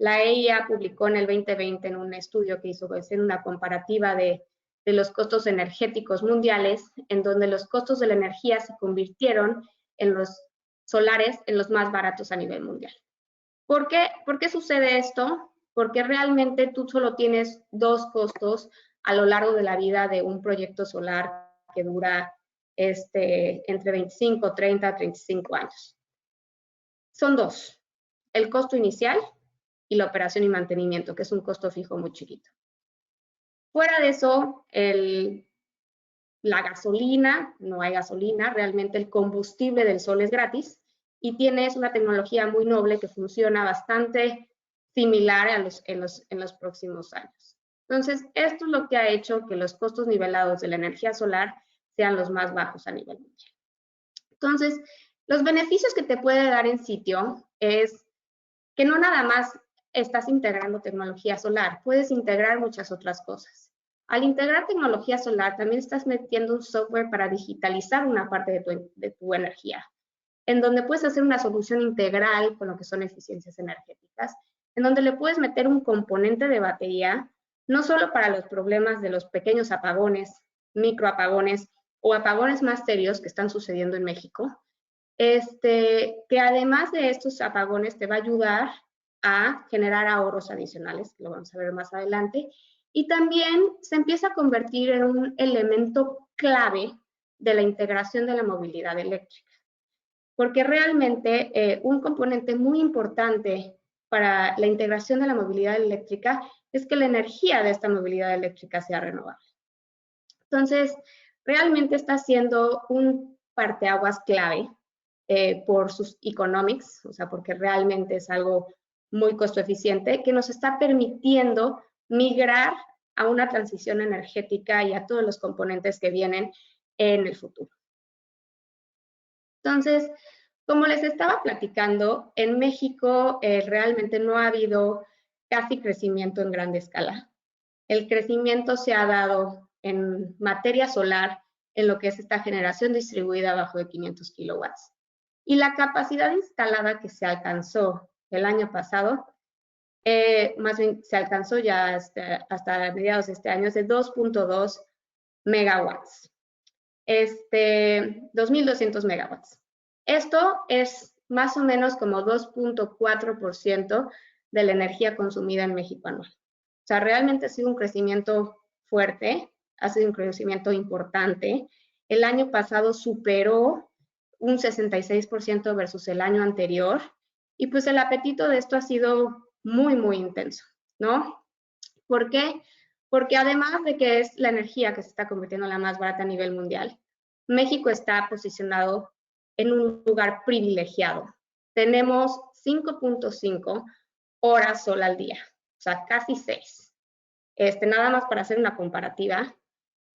La EIA publicó en el 2020 en un estudio que hizo una comparativa de los costos energéticos mundiales, en donde los costos de la energía se convirtieron en los solares en los más baratos a nivel mundial. ¿Por qué sucede esto? Porque realmente tú solo tienes dos costos a lo largo de la vida de un proyecto solar que dura entre 25, 30, 35 años. Son dos, el costo inicial y la operación y mantenimiento, que es un costo fijo muy chiquito. Fuera de eso, la gasolina, no hay gasolina, realmente el combustible del sol es gratis y tienes una tecnología muy noble que funciona bastante similar en los próximos años. Entonces, esto es lo que ha hecho que los costos nivelados de la energía solar sean los más bajos a nivel mundial. Entonces, los beneficios que te puede dar en sitio es que no nada más estás integrando tecnología solar, puedes integrar muchas otras cosas. Al integrar tecnología solar, también estás metiendo un software para digitalizar una parte de tu energía, en donde puedes hacer una solución integral con lo que son eficiencias energéticas, en donde le puedes meter un componente de batería, no solo para los problemas de los pequeños apagones, microapagones o apagones más serios que están sucediendo en México, que además de estos apagones te va a ayudar a generar ahorros adicionales, que lo vamos a ver más adelante, y también se empieza a convertir en un elemento clave de la integración de la movilidad eléctrica, porque realmente un componente muy importante para la integración de la movilidad eléctrica es que la energía de esta movilidad eléctrica sea renovable. Entonces, realmente está siendo un parteaguas clave por sus economics, o sea, porque realmente es algo muy costo eficiente, que nos está permitiendo migrar a una transición energética y a todos los componentes que vienen en el futuro. Entonces, como les estaba platicando, en México realmente no ha habido casi crecimiento en grande escala. El crecimiento se ha dado en materia solar, en lo que es esta generación distribuida bajo de 500 kilowatts. Y la capacidad instalada que se alcanzó el año pasado, más bien se alcanzó ya hasta mediados de este año, es de 2.2 megawatts. 2.200 megawatts. Esto es más o menos como 2.4% de la energía consumida en México anual. O sea, realmente ha sido un crecimiento fuerte, ha sido un crecimiento importante. El año pasado superó un 66% versus el año anterior, y pues el apetito de esto ha sido muy, muy intenso, ¿no? ¿Por qué? Porque además de que es la energía que se está convirtiendo en la más barata a nivel mundial, México está posicionado en un lugar privilegiado. Tenemos 5.5 horas sol al día, o sea, casi 6. Nada más para hacer una comparativa,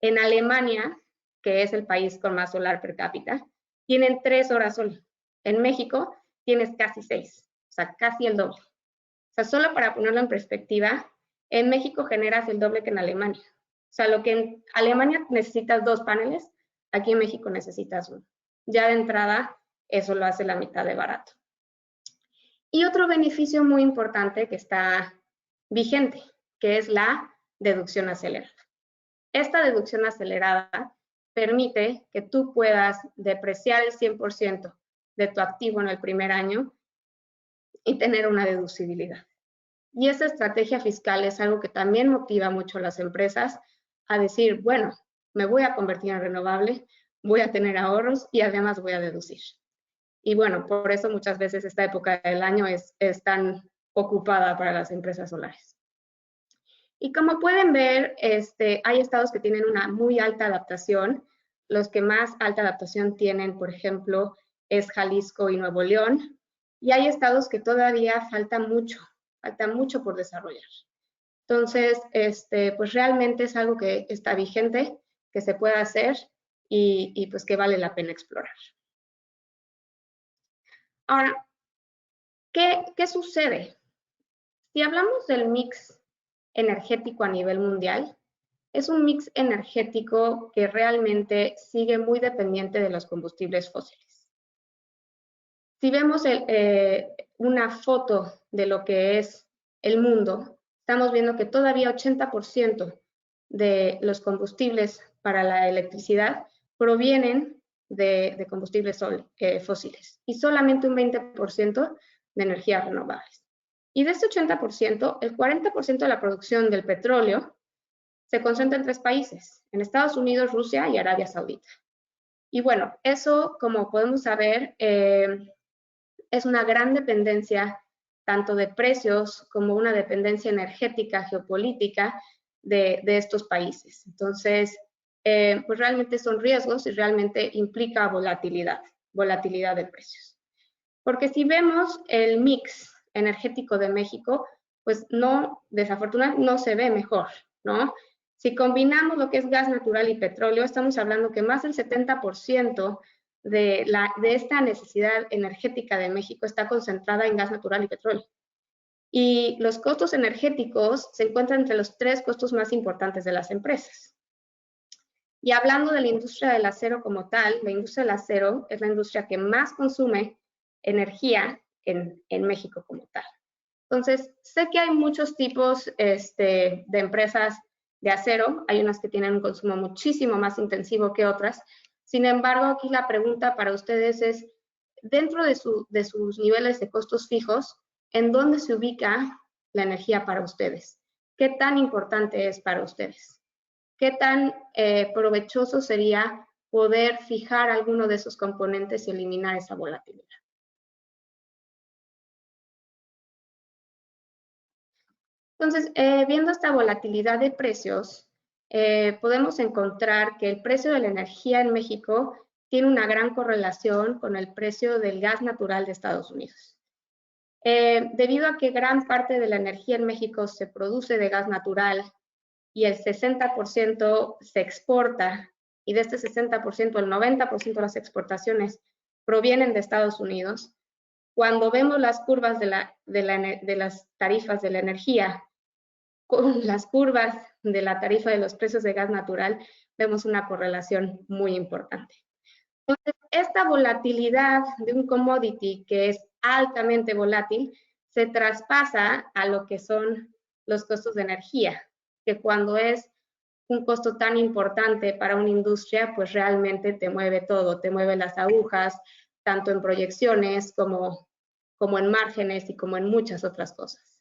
en Alemania, que es el país con más solar per cápita, tienen 3 horas sol. En México tienes casi 6, o sea, casi el doble. O sea, solo para ponerlo en perspectiva, en México generas el doble que en Alemania. O sea, lo que en Alemania necesitas 2 paneles, aquí en México necesitas 1. Ya de entrada, eso lo hace la mitad de barato. Y otro beneficio muy importante que está vigente, que es la deducción acelerada. Esta deducción acelerada permite que tú puedas depreciar el 100% de tu activo en el primer año y tener una deducibilidad. Y esa estrategia fiscal es algo que también motiva mucho a las empresas a decir, bueno, me voy a convertir en renovable, voy a tener ahorros y además voy a deducir. Y bueno, por eso muchas veces esta época del año es tan ocupada para las empresas solares. Y como pueden ver, hay estados que tienen una muy alta adaptación. Los que más alta adaptación tienen, por ejemplo, es Jalisco y Nuevo León. Y hay estados que todavía falta mucho por desarrollar. Entonces, pues realmente es algo que está vigente, que se puede hacer y pues que vale la pena explorar. Ahora, ¿qué sucede? Si hablamos del mix energético a nivel mundial, es un mix energético que realmente sigue muy dependiente de los combustibles fósiles. Si vemos una foto de lo que es el mundo, estamos viendo que todavía 80% de los combustibles para la electricidad provienen de combustibles fósiles y solamente un 20% de energías renovables. Y de este 80%, el 40% de la producción del petróleo se concentra en 3 países, en Estados Unidos, Rusia y Arabia Saudita. Y bueno, eso, como podemos saber, es una gran dependencia tanto de precios como una dependencia energética, geopolítica de estos países. Entonces, pues realmente son riesgos y realmente implica volatilidad de precios. Porque si vemos el mix energético de México, pues no, desafortunadamente no se ve mejor, ¿no? Si combinamos lo que es gas natural y petróleo, estamos hablando que más del 70% de esta necesidad energética de México está concentrada en gas natural y petróleo. Y los costos energéticos se encuentran entre los 3 costos más importantes de las empresas. Y hablando de la industria del acero como tal, la industria del acero es la industria que más consume energía en México como tal. Entonces, sé que hay muchos tipos de empresas de acero, hay unas que tienen un consumo muchísimo más intensivo que otras. Sin embargo, aquí la pregunta para ustedes es, dentro de sus niveles de costos fijos, ¿en dónde se ubica la energía para ustedes? ¿Qué tan importante es para ustedes? ¿Qué tan provechoso sería poder fijar alguno de esos componentes y eliminar esa volatilidad? Entonces, viendo esta volatilidad de precios, podemos encontrar que el precio de la energía en México tiene una gran correlación con el precio del gas natural de Estados Unidos. Debido a que gran parte de la energía en México se produce de gas natural y el 60% se exporta, y de este 60%, el 90% de las exportaciones provienen de Estados Unidos, cuando vemos las curvas de las tarifas de la energía con las curvas de la tarifa de los precios de gas natural, vemos una correlación muy importante. Entonces, esta volatilidad de un commodity que es altamente volátil se traspasa a lo que son los costos de energía, que cuando es un costo tan importante para una industria, pues realmente te mueve todo, te mueve las agujas, tanto en proyecciones como en márgenes y como en muchas otras cosas.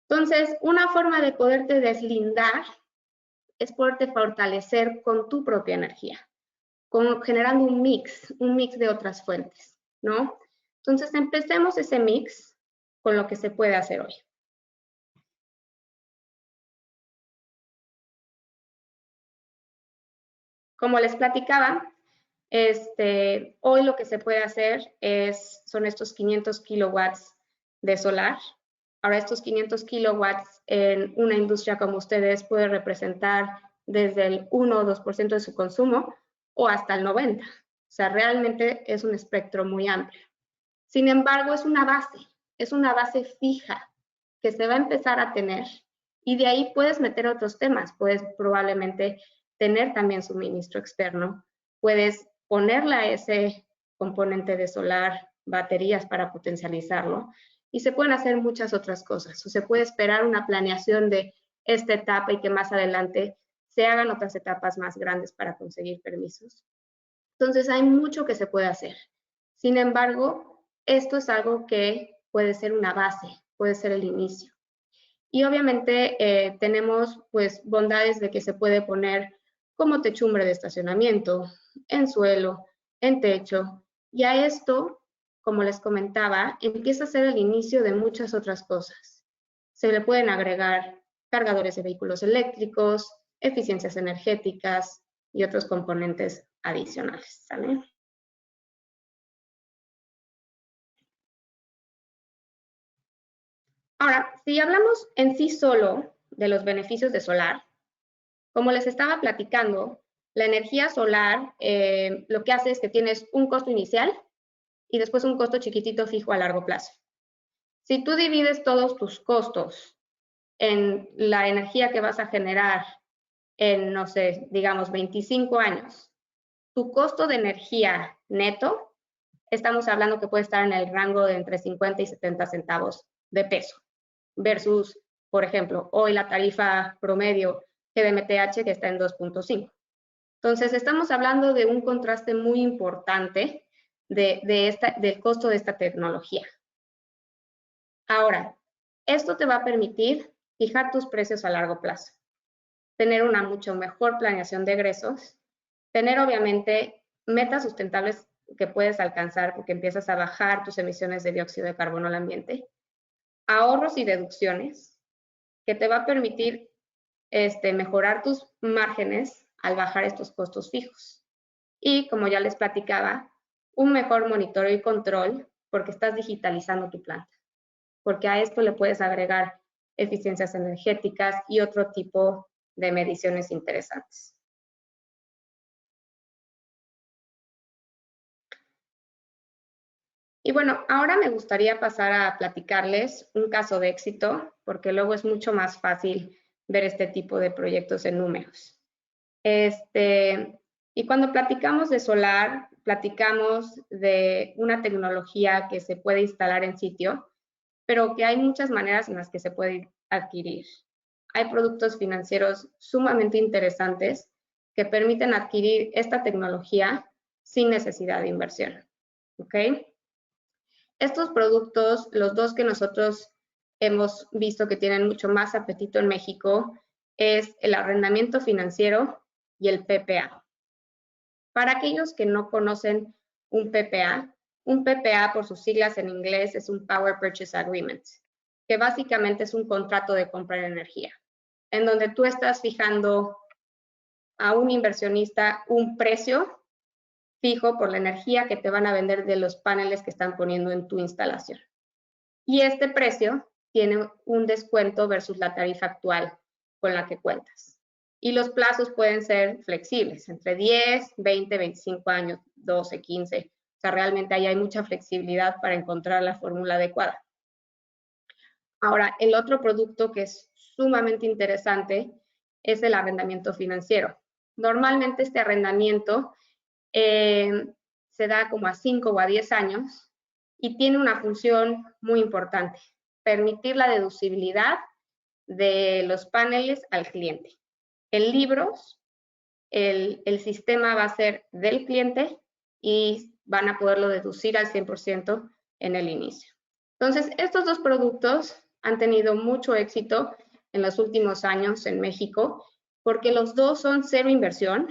Entonces, una forma de poderte deslindar es poderte fortalecer con tu propia energía, generando un mix de otras fuentes, ¿no? Entonces, empecemos ese mix con lo que se puede hacer hoy. Como les platicaba, hoy lo que se puede hacer son estos 500 kilowatts de solar. Ahora, estos 500 kilowatts en una industria como ustedes puede representar desde el 1 o 2% de su consumo o hasta el 90%. O sea, realmente es un espectro muy amplio. Sin embargo, es una base fija que se va a empezar a tener y de ahí puedes meter otros temas. Puedes probablemente tener también suministro externo, puedes ponerle a ese componente de solar baterías para potencializarlo y se pueden hacer muchas otras cosas. O se puede esperar una planeación de esta etapa y que más adelante se hagan otras etapas más grandes para conseguir permisos. Entonces hay mucho que se puede hacer. Sin embargo, esto es algo que puede ser una base, puede ser el inicio. Y obviamente tenemos pues bondades de que se puede poner como techumbre de estacionamiento, en suelo, en techo. Y a esto, como les comentaba, empieza a ser el inicio de muchas otras cosas. Se le pueden agregar cargadores de vehículos eléctricos, eficiencias energéticas y otros componentes adicionales, ¿sale? Ahora, si hablamos en sí solo de los beneficios de solar, como les estaba platicando, la energía solar lo que hace es que tienes un costo inicial y después un costo chiquitito fijo a largo plazo. Si tú divides todos tus costos en la energía que vas a generar en, no sé, digamos 25 años, tu costo de energía neto, estamos hablando que puede estar en el rango de entre 50 y 70 centavos de peso. versus, por ejemplo, hoy la tarifa promedio GDMTH que está en 2.5. Entonces, estamos hablando de un contraste muy importante del costo de esta tecnología. Ahora, esto te va a permitir fijar tus precios a largo plazo, tener una mucho mejor planeación de egresos, tener obviamente metas sustentables que puedes alcanzar porque empiezas a bajar tus emisiones de dióxido de carbono al ambiente, ahorros y deducciones que te va a permitir mejorar tus márgenes al bajar estos costos fijos. Y como ya les platicaba, un mejor monitoreo y control porque estás digitalizando tu planta, porque a esto le puedes agregar eficiencias energéticas y otro tipo de mediciones interesantes. Y bueno, ahora me gustaría pasar a platicarles un caso de éxito, porque luego es mucho más fácil ver este tipo de proyectos en números. Y cuando platicamos de solar, platicamos de una tecnología que se puede instalar en sitio, pero que hay muchas maneras en las que se puede adquirir. Hay productos financieros sumamente interesantes que permiten adquirir esta tecnología sin necesidad de inversión. ¿Ok? Estos productos, los dos que nosotros hemos visto que tienen mucho más apetito en México, es el arrendamiento financiero y el PPA. Para aquellos que no conocen un PPA por sus siglas en inglés es un Power Purchase Agreement, que básicamente es un contrato de compra de energía, en donde tú estás fijando a un inversionista un precio fijo por la energía que te van a vender de los paneles que están poniendo en tu instalación. Y este precio tiene un descuento versus la tarifa actual con la que cuentas. Y los plazos pueden ser flexibles, entre 10, 20, 25 años, 12, 15. O sea, realmente ahí hay mucha flexibilidad para encontrar la fórmula adecuada. Ahora, el otro producto que es sumamente interesante es el arrendamiento financiero. Normalmente este arrendamiento se da como a 5 o a 10 años y tiene una función muy importante, permitir la deducibilidad de los paneles al cliente. En libros, el sistema va a ser del cliente y van a poderlo deducir al 100% en el inicio. Entonces, estos dos productos han tenido mucho éxito en los últimos años en México porque los dos son cero inversión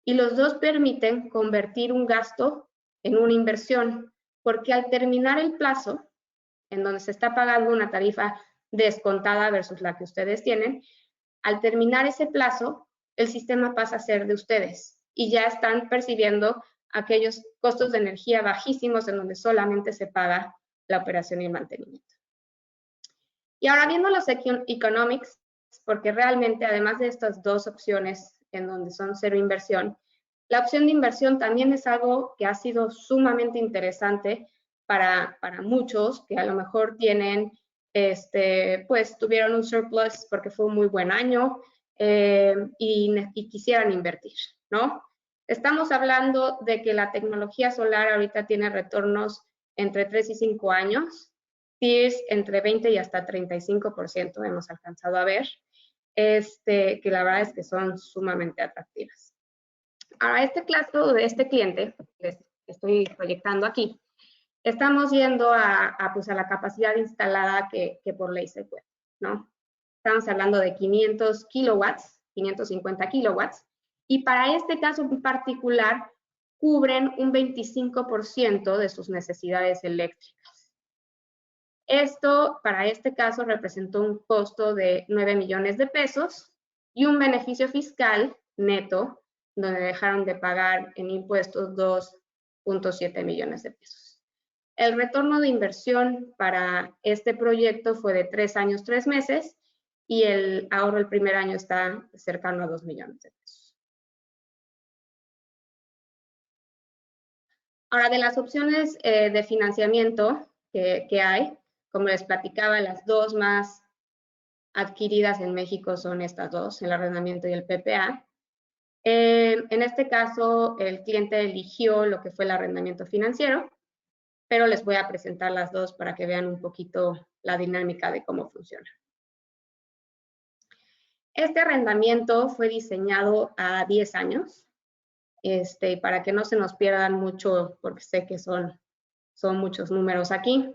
y los dos permiten convertir un gasto en una inversión, porque al terminar el plazo, en donde se está pagando una tarifa descontada versus la que ustedes tienen, al terminar ese plazo, el sistema pasa a ser de ustedes y ya están percibiendo aquellos costos de energía bajísimos en donde solamente se paga la operación y el mantenimiento. Y ahora viendo los economics, porque realmente además de estas dos opciones en donde son cero inversión, la opción de inversión también es algo que ha sido sumamente interesante para muchos que a lo mejor tienen, pues tuvieron un surplus porque fue un muy buen año y quisieran invertir, ¿no? Estamos hablando de que la tecnología solar ahorita tiene retornos entre 3 y 5 años, TIRs entre 20 y hasta 35% hemos alcanzado a ver, que la verdad es que son sumamente atractivas. Ahora, este caso de este cliente, les estoy proyectando aquí, estamos yendo pues a la capacidad instalada que por ley se puede, ¿no? Estamos hablando de 500 kilowatts, 550 kilowatts, y para este caso en particular, cubren un 25% de sus necesidades eléctricas. Esto, para este caso, representó un costo de 9 millones de pesos y un beneficio fiscal neto, donde dejaron de pagar en impuestos 2.7 millones de pesos. El retorno de inversión para este proyecto fue de 3 años, 3 meses, y el ahorro el primer año está cercano a 2 millones de pesos. Ahora, de las opciones de financiamiento que hay, como les platicaba, las dos más adquiridas en México son estas dos, el arrendamiento y el PPA. En este caso, el cliente eligió lo que fue el arrendamiento financiero, pero les voy a presentar las dos para que vean un poquito la dinámica de cómo funciona. Este arrendamiento fue diseñado a 10 años, para que no se nos pierdan mucho, porque sé que son muchos números aquí.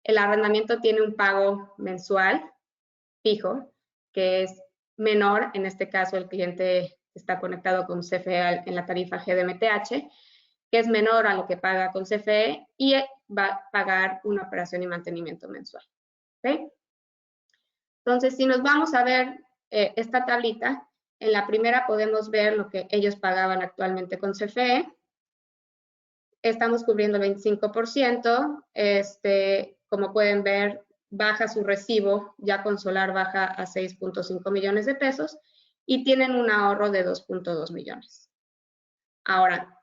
El arrendamiento tiene un pago mensual fijo, que es menor, en este caso el cliente está conectado con CFE en la tarifa GDMTH, que es menor a lo que paga con CFE y va a pagar una operación y mantenimiento mensual. ¿Okay? Entonces, si nos vamos a ver esta tablita, en la primera podemos ver lo que ellos pagaban actualmente con CFE. Estamos cubriendo el 25%. Como pueden ver, baja su recibo, ya con solar baja a 6.5 millones de pesos y tienen un ahorro de 2.2 millones. Ahora,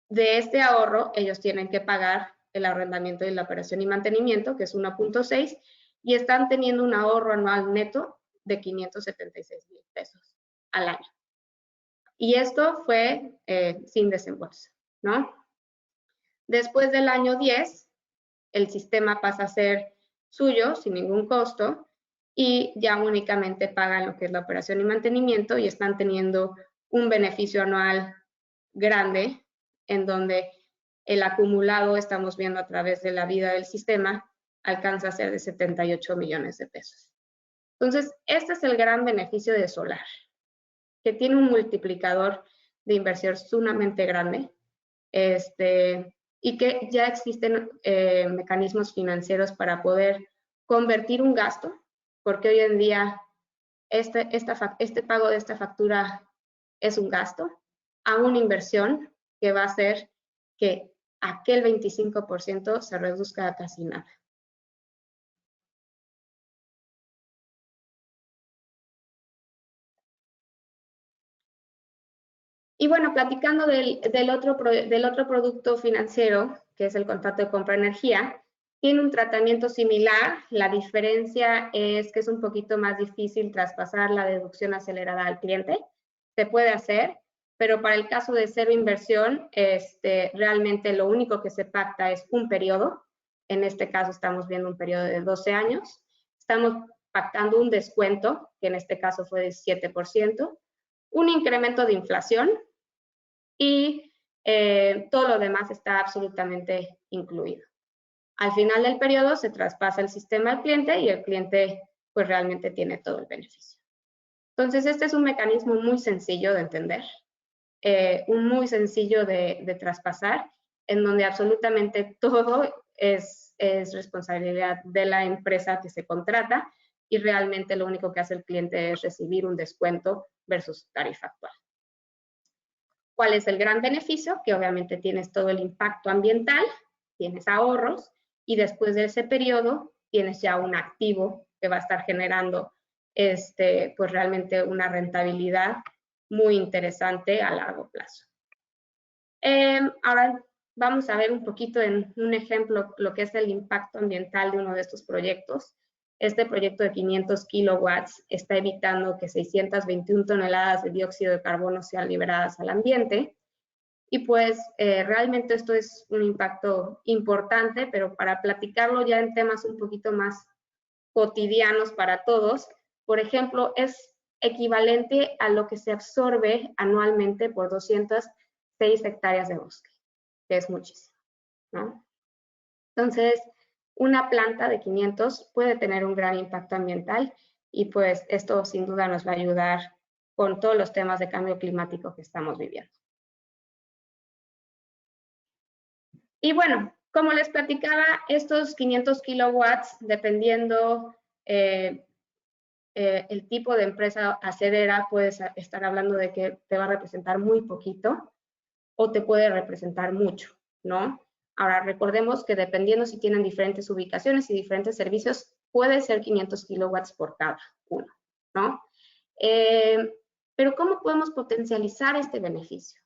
de este ahorro, ellos tienen que pagar el arrendamiento y la operación y mantenimiento, que es 1.6, y están teniendo un ahorro anual neto de 576,000 pesos al año. Y esto fue sin desembolso, ¿no? Después del año 10, el sistema pasa a ser suyo sin ningún costo y ya únicamente pagan lo que es la operación y mantenimiento y están teniendo un beneficio anual grande en donde el acumulado, estamos viendo a través de la vida del sistema, alcanza a ser de 78 millones de pesos. Entonces, este es el gran beneficio de solar, que tiene un multiplicador de inversión sumamente grande, y que ya existen mecanismos financieros para poder convertir un gasto, porque hoy en día este pago de esta factura es un gasto, a una inversión que va a hacer que aquel 25% se reduzca a casi nada. Y bueno, platicando del otro producto financiero, que es el contrato de compra de energía, tiene un tratamiento similar. La diferencia es que es un poquito más difícil traspasar la deducción acelerada al cliente. Se puede hacer, pero para el caso de cero inversión, realmente lo único que se pacta es un periodo. En este caso estamos viendo un periodo de 12 años. Estamos pactando un descuento, que en este caso fue de 7%, un incremento de inflación, y todo lo demás está absolutamente incluido. Al final del periodo se traspasa el sistema al cliente y el cliente pues realmente tiene todo el beneficio. Entonces, este es un mecanismo muy sencillo de entender, muy sencillo de traspasar, en donde absolutamente todo es responsabilidad de la empresa que se contrata y realmente lo único que hace el cliente es recibir un descuento versus tarifa actual. ¿Cuál es el gran beneficio? Que obviamente tienes todo el impacto ambiental, tienes ahorros y después de ese periodo tienes ya un activo que va a estar generando pues realmente una rentabilidad muy interesante a largo plazo. Ahora vamos a ver un poquito en un ejemplo lo que es el impacto ambiental de uno de estos proyectos. Este proyecto de 500 kilowatts está evitando que 621 toneladas de dióxido de carbono sean liberadas al ambiente. Y pues realmente esto es un impacto importante, pero para platicarlo ya en temas un poquito más cotidianos para todos, por ejemplo, es equivalente a lo que se absorbe anualmente por 206 hectáreas de bosque, que es muchísimo, ¿no? Entonces, una planta de 500 puede tener un gran impacto ambiental y pues esto sin duda nos va a ayudar con todos los temas de cambio climático que estamos viviendo. Y bueno, como les platicaba, estos 500 kilowatts, dependiendo el tipo de empresa acerera, puedes estar hablando de que te va a representar muy poquito o te puede representar mucho, ¿no? Ahora, recordemos que dependiendo si tienen diferentes ubicaciones y diferentes servicios, puede ser 500 kilowatts por cada uno, ¿no? Pero ¿cómo podemos potencializar este beneficio?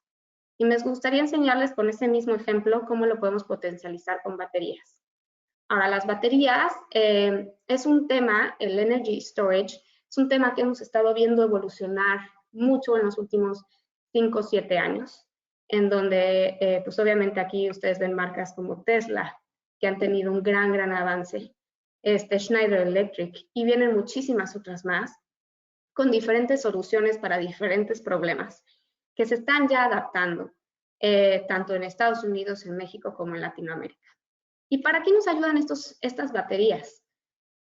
Y me gustaría enseñarles con ese mismo ejemplo cómo lo podemos potencializar con baterías. Ahora, las baterías es un tema, el energy storage, es un tema que hemos estado viendo evolucionar mucho en los últimos 5 o 7 años. en donde, pues obviamente aquí ustedes ven marcas como Tesla, que han tenido un gran avance, Schneider Electric, y vienen muchísimas otras más, con diferentes soluciones para diferentes problemas, que se están ya adaptando, tanto en Estados Unidos, en México, como en Latinoamérica. ¿Y para qué nos ayudan estas baterías?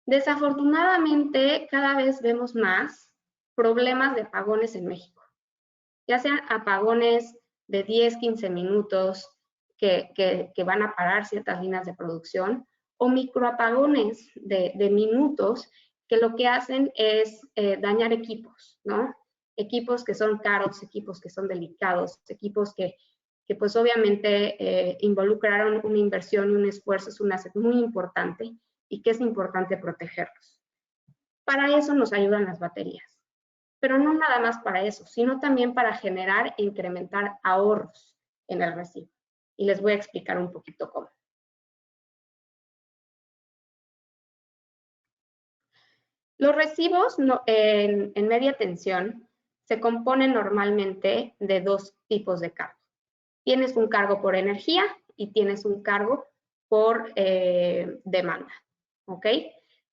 Desafortunadamente, cada vez vemos más problemas de apagones en México, ya sean apagones de 10, 15 minutos que van a parar ciertas líneas de producción, o microapagones de minutos que lo que hacen es dañar equipos, ¿no? Equipos que son caros, equipos que son delicados, equipos que pues obviamente involucraron una inversión y un esfuerzo, es un asset muy importante y que es importante protegerlos. Para eso nos ayudan las baterías, pero no nada más para eso, sino también para generar e incrementar ahorros en el recibo. Y les voy a explicar un poquito cómo. Los recibos en media tensión se componen normalmente de dos tipos de cargo. Tienes un cargo por energía y tienes un cargo por demanda, ¿ok?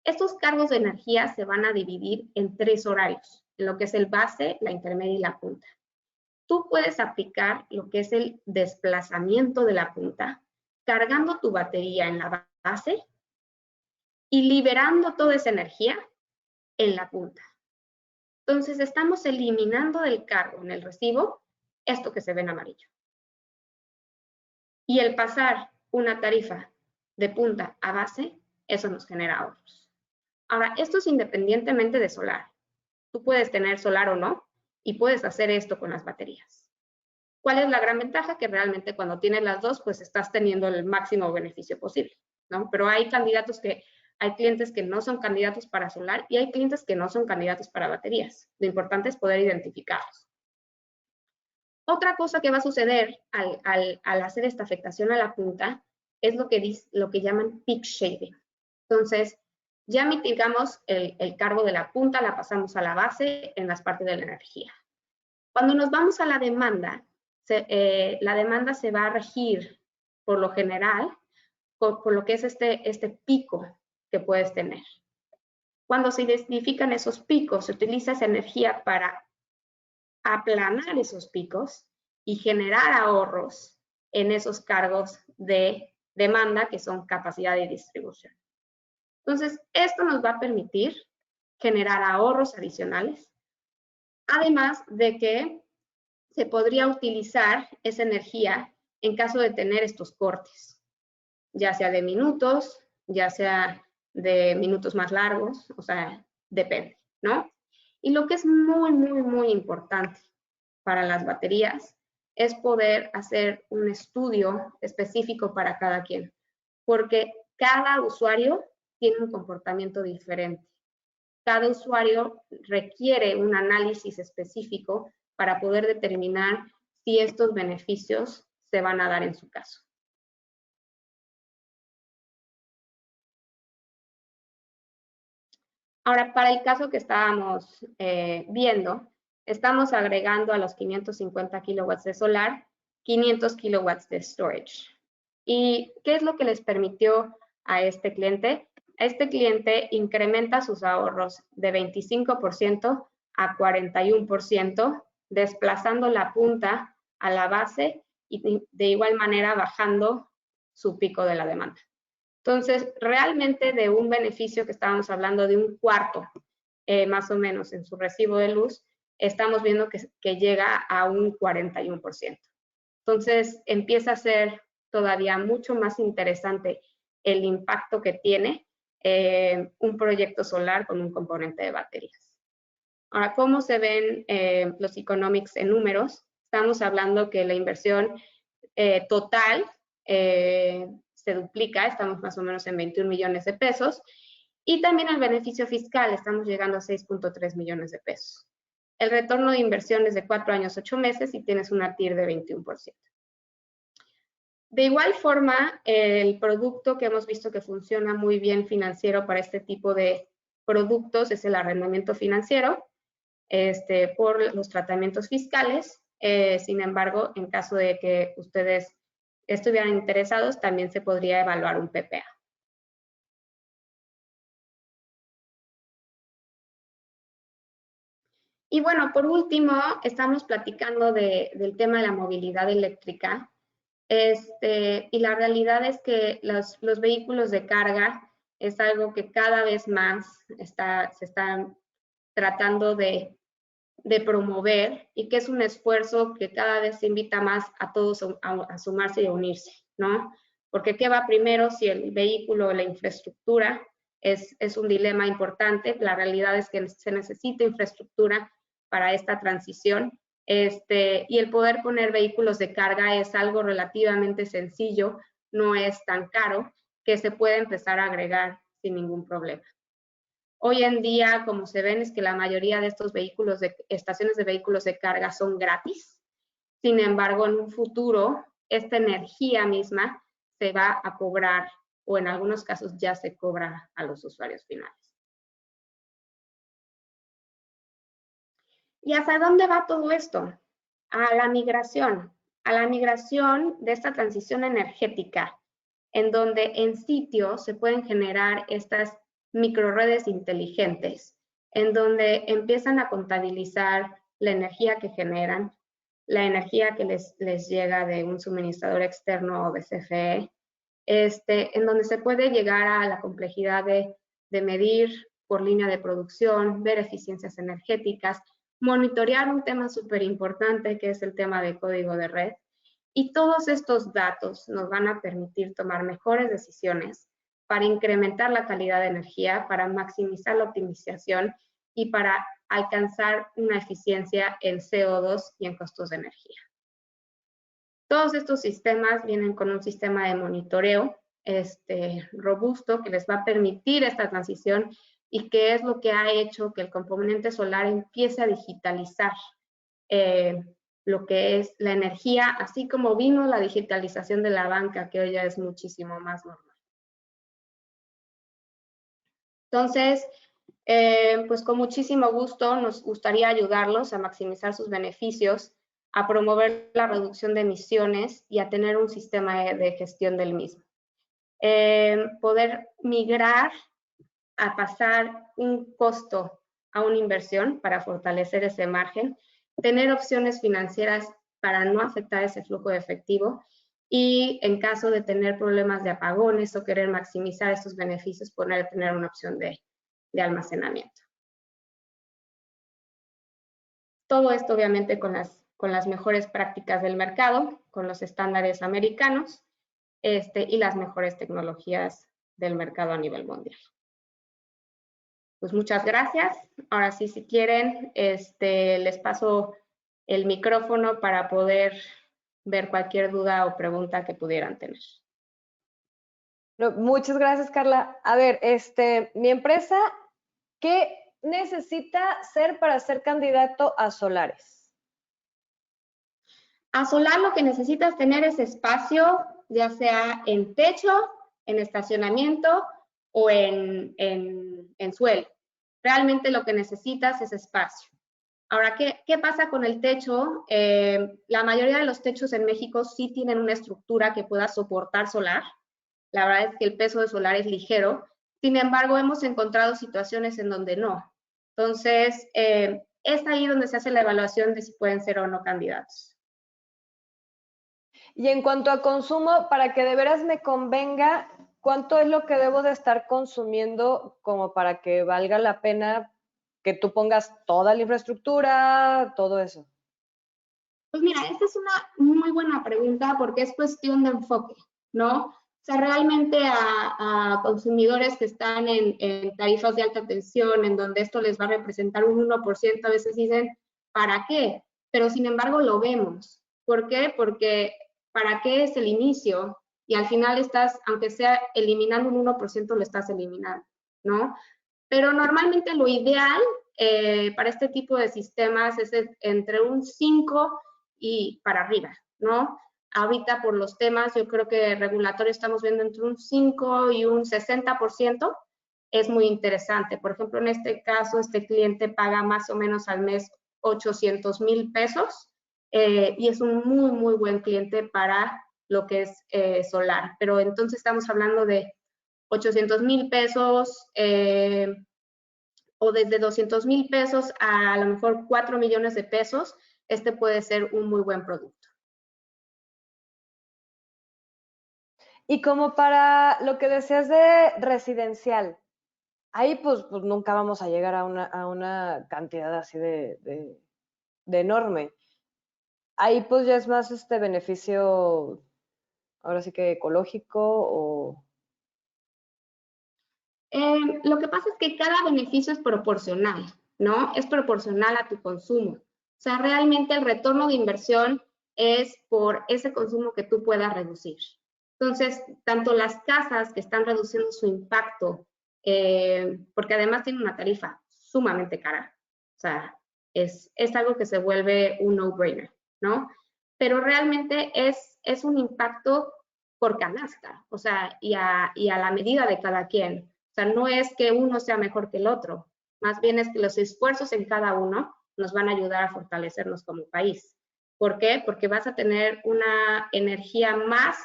Estos cargos de energía se van a dividir en 3 horarios, lo que es el base, la intermedia y la punta. Tú puedes aplicar lo que es el desplazamiento de la punta, cargando tu batería en la base y liberando toda esa energía en la punta. Entonces, estamos eliminando del cargo en el recibo esto que se ve en amarillo. Y el pasar una tarifa de punta a base, eso nos genera ahorros. Ahora, esto es independientemente de solar. Tú puedes tener solar o no, y puedes hacer esto con las baterías. ¿Cuál es la gran ventaja? Que realmente cuando tienes las dos, pues estás teniendo el máximo beneficio posible, ¿no? Pero hay clientes que no son candidatos para solar y hay clientes que no son candidatos para baterías. Lo importante es poder identificarlos. Otra cosa que va a suceder al hacer esta afectación a la punta es lo que llaman peak shaving. Entonces, ya mitigamos el cargo de la punta, la pasamos a la base en las partes de la energía. Cuando nos vamos a la demanda, la demanda se va a regir por lo general por lo que es este pico que puedes tener. Cuando se identifican esos picos, se utiliza esa energía para aplanar esos picos y generar ahorros en esos cargos de demanda que son capacidad de distribución. Entonces, esto nos va a permitir generar ahorros adicionales, además de que se podría utilizar esa energía en caso de tener estos cortes, ya sea de minutos, ya sea de minutos más largos, o sea, depende, ¿no? Y lo que es muy importante para las baterías es poder hacer un estudio específico para cada quien, porque cada usuario tiene un comportamiento diferente. Cada usuario requiere un análisis específico para poder determinar si estos beneficios se van a dar en su caso. Ahora, para el caso que estábamos viendo, estamos agregando a los 550 kilowatts de solar, 500 kilowatts de storage. ¿Y qué es lo que les permitió a este cliente? Este cliente incrementa sus ahorros de 25% a 41%, desplazando la punta a la base y de igual manera bajando su pico de la demanda. Entonces, realmente de un beneficio que estábamos hablando de un cuarto, más o menos, en su recibo de luz, estamos viendo que llega a un 41%. Entonces, empieza a ser todavía mucho más interesante el impacto que tiene un proyecto solar con un componente de baterías. Ahora, ¿cómo se ven los economics en números? Estamos hablando que la inversión total se duplica, estamos más o menos en 21 millones de pesos, y también el beneficio fiscal, estamos llegando a 6.3 millones de pesos. El retorno de inversión es de 4 años, 8 meses y tienes una TIR de 21%. De igual forma, el producto que hemos visto que funciona muy bien financiero para este tipo de productos es el arrendamiento financiero por los tratamientos fiscales. Sin embargo, en caso de que ustedes estuvieran interesados, también se podría evaluar un PPA. Y bueno, por último, estamos platicando del tema de la movilidad eléctrica. Y la realidad es que los vehículos de carga es algo que cada vez más se están tratando de promover y que es un esfuerzo que cada vez se invita más a todos a sumarse y a unirse, ¿no? Porque ¿qué va primero si el vehículo o la infraestructura? Es un dilema importante. La realidad es que se necesita infraestructura para esta transición. Y el poder poner vehículos de carga es algo relativamente sencillo, no es tan caro, que se puede empezar a agregar sin ningún problema. Hoy en día, como se ven, es que la mayoría de estos vehículos, estaciones de vehículos de carga son gratis. Sin embargo, en un futuro, esta energía misma se va a cobrar, o en algunos casos ya se cobra a los usuarios finales. ¿Y hasta dónde va todo esto? A la migración de esta transición energética, en donde en sitio se pueden generar estas microredes inteligentes, en donde empiezan a contabilizar la energía que generan, la energía que les llega de un suministrador externo o de CFE, en donde se puede llegar a la complejidad de medir por línea de producción, ver eficiencias energéticas, monitorear un tema súper importante que es el tema de código de red. Y todos estos datos nos van a permitir tomar mejores decisiones para incrementar la calidad de energía, para maximizar la optimización y para alcanzar una eficiencia en CO2 y en costos de energía. Todos estos sistemas vienen con un sistema de monitoreo robusto que les va a permitir esta transición y que es lo que ha hecho que el componente solar empiece a digitalizar lo que es la energía, así como vino la digitalización de la banca, que hoy ya es muchísimo más normal. Entonces, pues con muchísimo gusto nos gustaría ayudarlos a maximizar sus beneficios, a promover la reducción de emisiones y a tener un sistema de gestión del mismo. Poder migrar a pasar un costo a una inversión para fortalecer ese margen, tener opciones financieras para no afectar ese flujo de efectivo y en caso de tener problemas de apagones o querer maximizar estos beneficios, poder tener una opción de almacenamiento. Todo esto obviamente con las mejores prácticas del mercado, con los estándares americanos y las mejores tecnologías del mercado a nivel mundial. Pues muchas gracias. Ahora sí, si quieren, les paso el micrófono para poder ver cualquier duda o pregunta que pudieran tener. No, muchas gracias, Carla. A ver, mi empresa, ¿qué necesita ser para ser candidato a Solares? A Solar lo que necesitas tener es espacio, ya sea en techo, en estacionamiento o en suelo. Realmente lo que necesitas es espacio. Ahora, ¿qué pasa con el techo? La mayoría de los techos en México sí tienen una estructura que pueda soportar solar. La verdad es que el peso de solar es ligero. Sin embargo, hemos encontrado situaciones en donde no. Entonces, es ahí donde se hace la evaluación de si pueden ser o no candidatos. Y en cuanto a consumo, para que de veras me convenga, ¿cuánto es lo que debo de estar consumiendo como para que valga la pena que tú pongas toda la infraestructura, todo eso? Pues mira, esta es una muy buena pregunta porque es cuestión de enfoque, ¿no? O sea, realmente a consumidores que están en tarifas de alta tensión, en donde esto les va a representar un 1%, a veces dicen, ¿para qué? Pero sin embargo lo vemos. ¿Por qué? Porque ¿para qué es el inicio? Y al final estás, aunque sea eliminando un 1%, lo estás eliminando, ¿no? Pero normalmente lo ideal para este tipo de sistemas es entre un 5 y para arriba, ¿no? Ahorita por los temas, yo creo que regulatorio estamos viendo entre un 5 y un 60%, es muy interesante. Por ejemplo, en este caso, este cliente paga más o menos al mes 800,000 pesos y es un muy, muy buen cliente para lo que es solar. Pero entonces estamos hablando de 800,000 pesos o desde 200,000 pesos a lo mejor 4 millones de pesos. Este puede ser un muy buen producto. Y como para lo que decías de residencial, ahí pues nunca vamos a llegar a una cantidad así de enorme. Ahí pues ya es más este beneficio, ahora sí que ecológico o... Lo que pasa es que cada beneficio es proporcional, ¿no? Es proporcional a tu consumo. O sea, realmente el retorno de inversión es por ese consumo que tú puedas reducir. Entonces, tanto las casas que están reduciendo su impacto, porque además tienen una tarifa sumamente cara, o sea, es algo que se vuelve un no-brainer, ¿no? Pero realmente es un impacto por canasta, o sea, y a la medida de cada quien. O sea, no es que uno sea mejor que el otro, más bien es que los esfuerzos en cada uno nos van a ayudar a fortalecernos como país. ¿Por qué? Porque vas a tener una energía más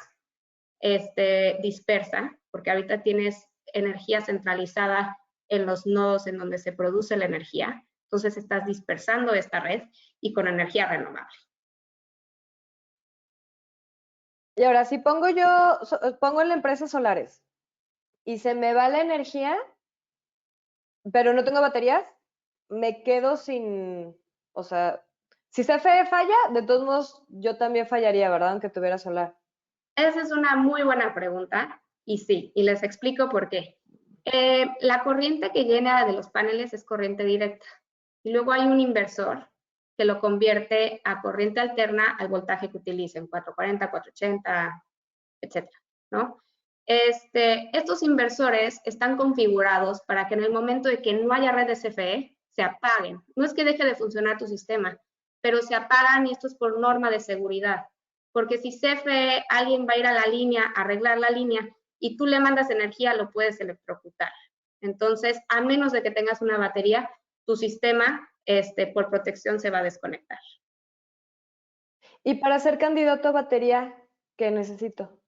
dispersa, porque ahorita tienes energía centralizada en los nodos en donde se produce la energía, entonces estás dispersando esta red y con energía renovable. Y ahora, si pongo pongo en la empresa solares y se me va la energía, pero no tengo baterías, me quedo sin, o sea, si CFE falla, de todos modos yo también fallaría, ¿verdad? Aunque tuviera solar. Esa es una muy buena pregunta y sí, y les explico por qué. La corriente que llena de los paneles es corriente directa y luego hay un inversor que lo convierte a corriente alterna al voltaje que utilicen, 440, 480, etcétera, ¿no? Estos inversores están configurados para que en el momento de que no haya red de CFE, se apaguen. No es que deje de funcionar tu sistema, pero se apagan y esto es por norma de seguridad. Porque si CFE, alguien va a ir a la línea, a arreglar la línea, y tú le mandas energía, lo puedes electrocutar. Entonces, a menos de que tengas una batería, tu sistema, por protección, se va a desconectar. Y para ser candidato a batería, ¿qué necesito?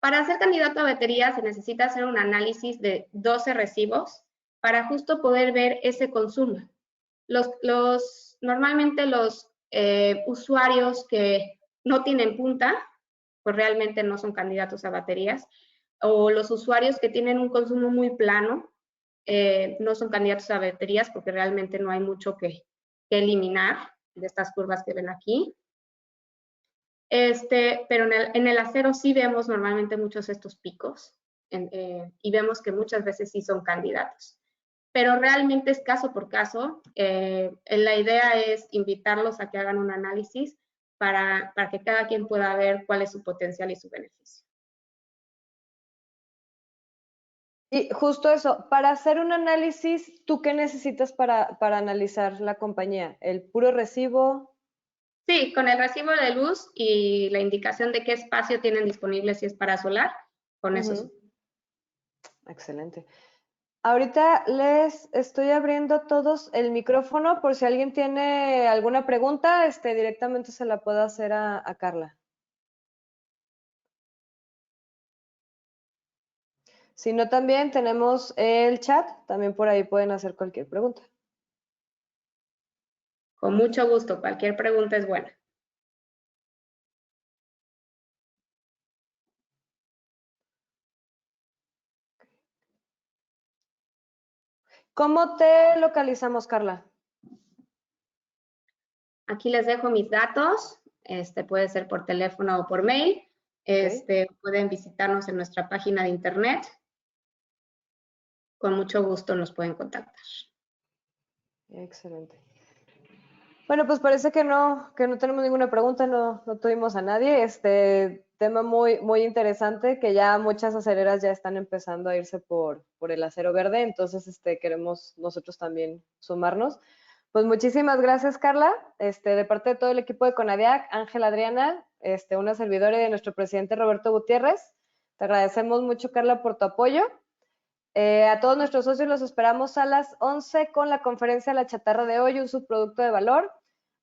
Para ser candidato a batería se necesita hacer un análisis de 12 recibos para justo poder ver ese consumo. Normalmente los usuarios que no tienen punta, pues realmente no son candidatos a baterías, o los usuarios que tienen un consumo muy plano, no son candidatos a baterías porque realmente no hay mucho que eliminar de estas curvas que ven aquí. Pero en el acero sí vemos normalmente muchos estos picos y vemos que muchas veces sí son candidatos. Pero realmente es caso por caso. La idea es invitarlos a que hagan un análisis para que cada quien pueda ver cuál es su potencial y su beneficio. Y justo eso, para hacer un análisis, ¿tú qué necesitas para analizar la compañía? ¿El puro recibo? Sí, con el recibo de luz y la indicación de qué espacio tienen disponible si es para solar, con eso es. Excelente. Ahorita les estoy abriendo a todos el micrófono por si alguien tiene alguna pregunta, directamente se la puedo hacer a Carla. Si no, también tenemos el chat, también por ahí pueden hacer cualquier pregunta. Con mucho gusto, cualquier pregunta es buena. ¿Cómo te localizamos, Carla? Aquí les dejo mis datos, puede ser por teléfono o por mail. Pueden visitarnos en nuestra página de internet. Con mucho gusto nos pueden contactar. Excelente. Bueno, pues parece que no tenemos ninguna pregunta, no tuvimos a nadie. Tema muy, muy interesante, que ya muchas acereras ya están empezando a irse por el acero verde, entonces queremos nosotros también sumarnos. Pues muchísimas gracias, Carla. De parte de todo el equipo de Conadiac, Ángel, Adriana, una servidora y de nuestro presidente Roberto Gutiérrez. Te agradecemos mucho, Carla, por tu apoyo. A todos nuestros socios los esperamos a las 11 con la conferencia La Chatarra de hoy, un subproducto de valor.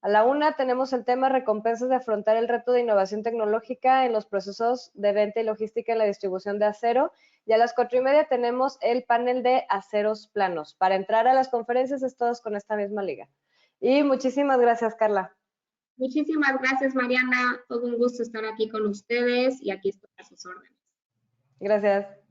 A la 1 tenemos el tema recompensas de afrontar el reto de innovación tecnológica en los procesos de venta y logística en la distribución de acero. Y a las 4:30 tenemos el panel de aceros planos. Para entrar a las conferencias es todos con esta misma liga. Y muchísimas gracias, Carla. Muchísimas gracias, Mariana. Todo un gusto estar aquí con ustedes y aquí estoy a sus órdenes. Gracias.